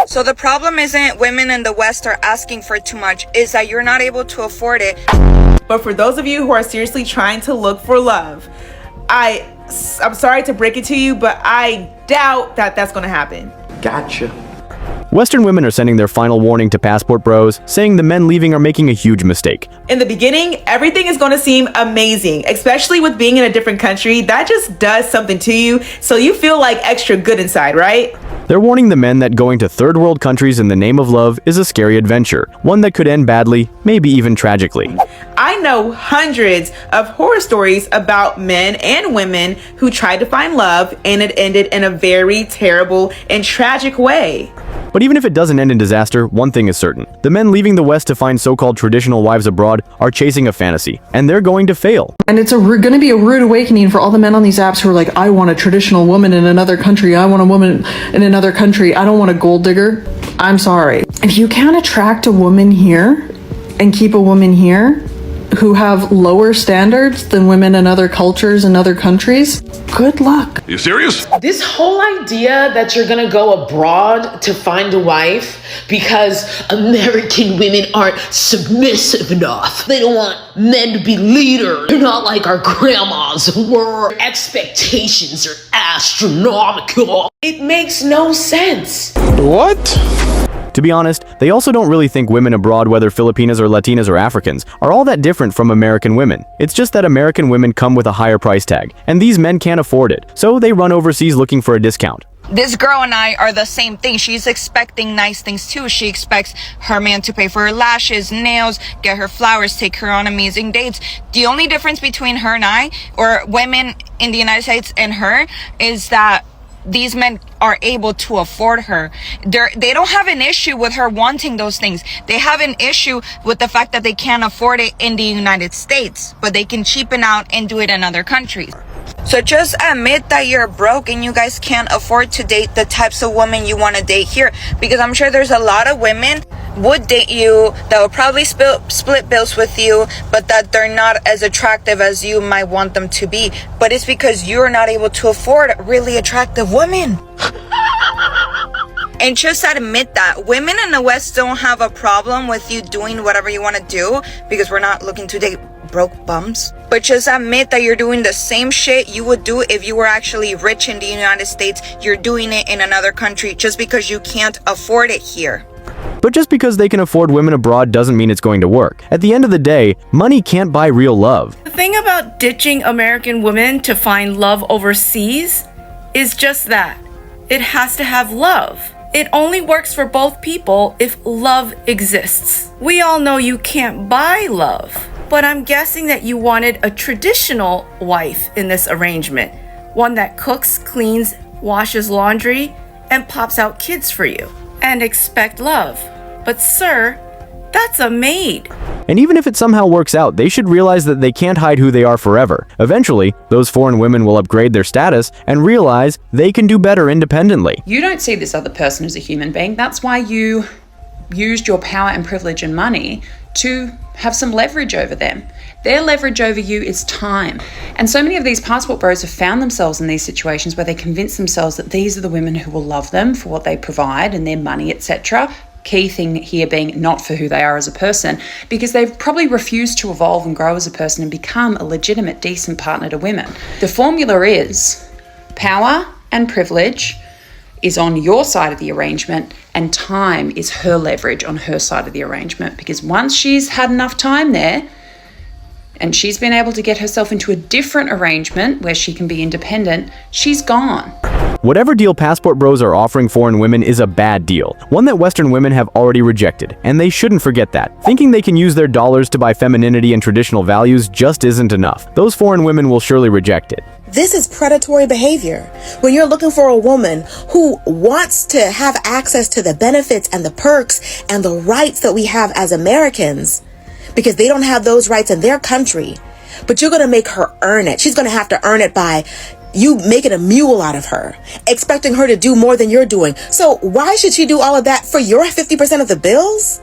So the problem isn't women in the West are asking for too much, is that you're not able to afford it. But for those of you who are seriously trying to look for love, I'm sorry to break it to you, but I doubt that that's going to happen. Gotcha. Western women are sending their final warning to passport bros, saying the men leaving are making a huge mistake. In the beginning, everything is going to seem amazing, especially with being in a different country. That just does something to you, so you feel like extra good inside, right? They're warning the men that going to third world countries in the name of love is a scary adventure, one that could end badly, maybe even tragically. I know hundreds of horror stories about men and women who tried to find love and it ended in a very terrible and tragic way. But even if it doesn't end in disaster, one thing is certain. The men leaving the West to find so-called traditional wives abroad are chasing a fantasy, and they're going to fail. And it's going to be a rude awakening for all the men on these apps who are like, I want a traditional woman in another country. I want a woman in another country. I don't want a gold digger. I'm sorry. If you can't attract a woman here and keep a woman here who have lower standards than women in other cultures and other countries, good luck. You serious? This whole idea that you're gonna go abroad to find a wife because American women aren't submissive enough. They don't want men to be leaders. They're not like our grandmas were. Expectations are astronomical. It makes no sense. What? To be honest, they also don't really think women abroad, whether Filipinas or Latinas or Africans, are all that different from American women. It's just that American women come with a higher price tag, and these men can't afford it, so they run overseas looking for a discount. This girl and I are the same thing. She's expecting nice things too. She expects her man to pay for her lashes, nails, get her flowers, take her on amazing dates. The only difference between her and I, or women in the United States and her, is that these men are able to afford her. They don't have an issue with her wanting those things. They have an issue with the fact that they can't afford it in the United States, but they can cheapen out and do it in other countries. So just admit that you're broke and you guys can't afford to date the types of women you want to date here. Because I'm sure there's a lot of women would date you that would probably split bills with you, but that they're not as attractive as you might want them to be. But it's because you're not able to afford really attractive women. And just admit that. Women in the West don't have a problem with you doing whatever you want to do, because we're not looking to date broke bums. But just admit that you're doing the same shit you would do if you were actually rich in the United States. You're doing it in another country just because you can't afford it here. But just because they can afford women abroad doesn't mean it's going to work. At the end of the day, money can't buy real love. The thing about ditching American women to find love overseas is just that. It has to have love. It only works for both people if love exists. We all know you can't buy love, but I'm guessing that you wanted a traditional wife in this arrangement. One that cooks, cleans, washes laundry, and pops out kids for you. And expect love. But sir, that's a maid. And even if it somehow works out, they should realize that they can't hide who they are forever. Eventually, those foreign women will upgrade their status and realize they can do better independently. You don't see this other person as a human being. That's why you used your power and privilege and money to have some leverage over them. Their leverage over you is time. And so many of these passport bros have found themselves in these situations where they convince themselves that these are the women who will love them for what they provide and their money, etc. Key thing here being not for who they are as a person, because they've probably refused to evolve and grow as a person and become a legitimate, decent partner to women. The formula is power and privilege is on your side of the arrangement, and time is her leverage on her side of the arrangement, because once she's had enough time there and she's been able to get herself into a different arrangement where she can be independent, she's gone. Whatever deal passport bros are offering foreign women is a bad deal, one that Western women have already rejected, and they shouldn't forget that. Thinking they can use their dollars to buy femininity and traditional values just isn't enough. Those foreign women will surely reject it. This is predatory behavior. When you're looking for a woman who wants to have access to the benefits and the perks and the rights that we have as Americans, because they don't have those rights in their country, but you're going to make her earn it. She's going to have to earn it by you making a mule out of her, expecting her to do more than you're doing. So why should she do all of that for your 50% of the bills?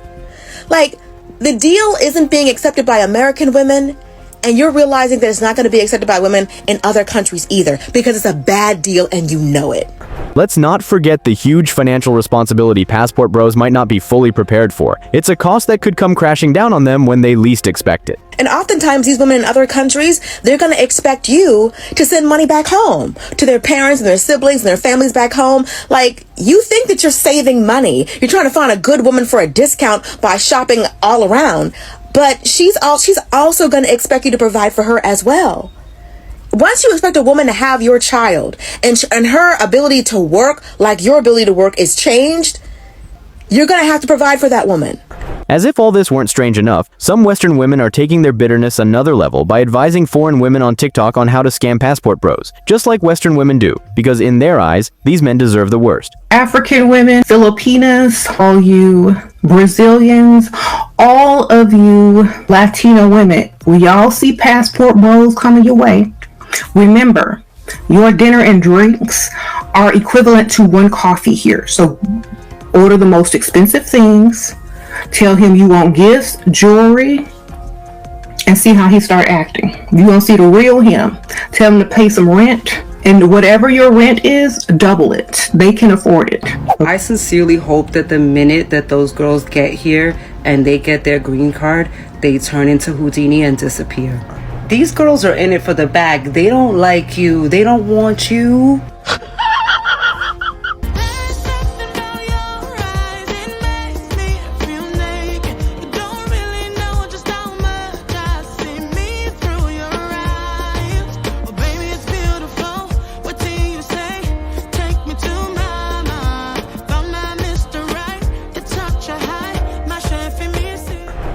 Like, the deal isn't being accepted by American women, and you're realizing that it's not going to be accepted by women in other countries either, because it's a bad deal and you know it. Let's not forget the huge financial responsibility passport bros might not be fully prepared for. It's a cost that could come crashing down on them when they least expect it. And oftentimes these women in other countries, they're going to expect you to send money back home to their parents and their siblings and their families back home. Like, you think that you're saving money. You're trying to find a good woman for a discount by shopping all around. But she's also going to expect you to provide for her as well. Once you expect a woman to have your child and her ability to work like your ability to work is changed, you're going to have to provide for that woman. As if all this weren't strange enough, some Western women are taking their bitterness another level by advising foreign women on TikTok on how to scam passport bros, just like Western women do, because in their eyes, these men deserve the worst. African women, Filipinas, all you Brazilians, all of you Latino women, when y'all see passport bros coming your way, remember, your dinner and drinks are equivalent to one coffee here. So order the most expensive things, tell him you want gifts, jewelry, and see how he start acting. You want to see the real him. Tell him to pay some rent, and whatever your rent is, double it. They can afford it. I sincerely hope that the minute that those girls get here and they get their green card, they turn into Houdini and disappear. These girls are in it for the bag. They don't like you. They don't want you.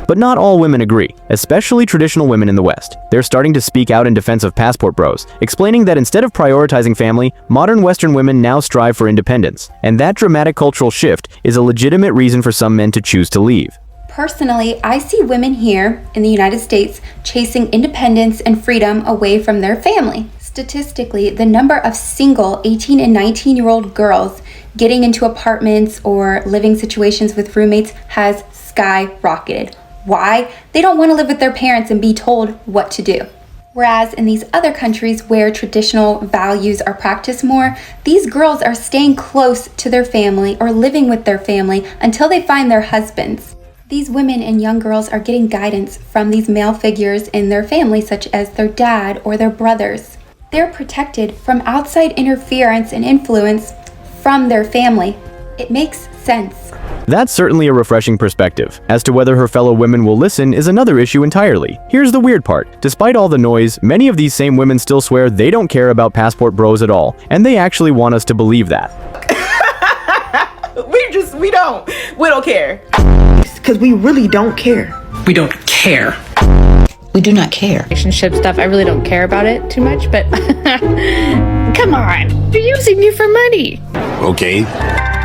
But not all women agree, especially traditional women in the West. They're starting to speak out in defense of passport bros, explaining that instead of prioritizing family, modern Western women now strive for independence. And that dramatic cultural shift is a legitimate reason for some men to choose to leave. Personally, I see women here in the United States chasing independence and freedom away from their family. Statistically, the number of single 18 and 19-year-old girls getting into apartments or living situations with roommates has skyrocketed. Why? They don't want to live with their parents and be told what to do. Whereas in these other countries where traditional values are practiced more, these girls are staying close to their family or living with their family until they find their husbands. These women and young girls are getting guidance from these male figures in their family, such as their dad or their brothers. They're protected from outside interference and influence from their family. It makes sense. That's certainly a refreshing perspective. As to whether her fellow women will listen is another issue entirely. Here's the weird part. Despite all the noise, many of these same women still swear they don't care about passport bros at all, and they actually want us to believe that. We don't care. Because we really don't care. We don't care. We do not care. Relationship stuff, I really don't care about it too much, but come on, you're using me for money. Okay.